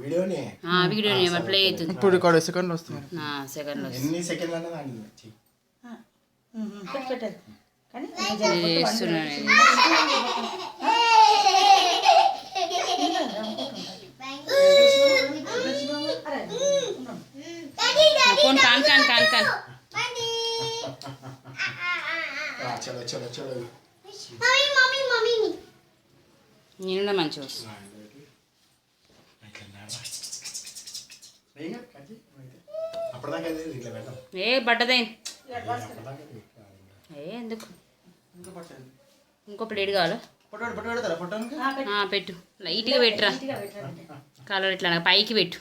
వీడియోనే మరి ప్లే అవుతుంది. ఇప్పుడు ఇక్కడ సెకండ్లు వస్తున్నాయి. సెకండ్లో ఎన్ని సెకండ్లు అన్నది దాన్ని ఫోన్ కాన్ కాన్ కాన్ కాన్ చలో చలో చలో నేను మంచిగా వస్తుంది. ఏ బట్టదే ఎందుకు ఇంకో ప్లేట్ కావాలా? పెట్టు, లైట్గా పెట్టురా, కలర్ ఇట్లా పైకి పెట్టు.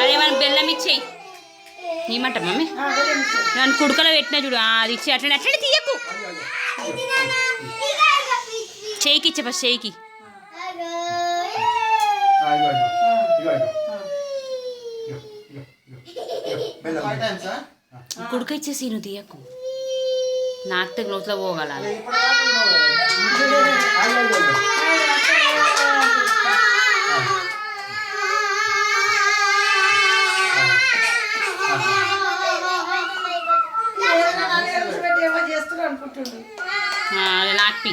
అదే మనం బెల్లం ఇచ్చేయి. ఏమంట మమ్మీ నన్ను కుడుకలో పెట్టినా చూడు, అది ఇచ్చి అట్లా అట్లనే తీయకు. చేయికి ఇచ్చే ఫస్ట్ చేయికి. కుడుక ఇచ్చేసి నువ్వు తీయకు, నాకు నోట్లో పోగల. నాకి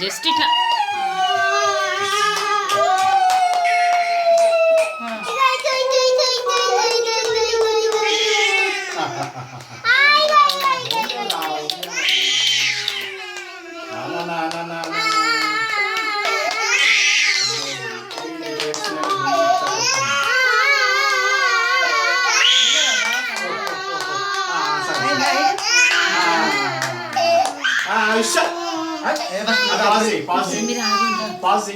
జస్ట్ ఇట్లా పాస్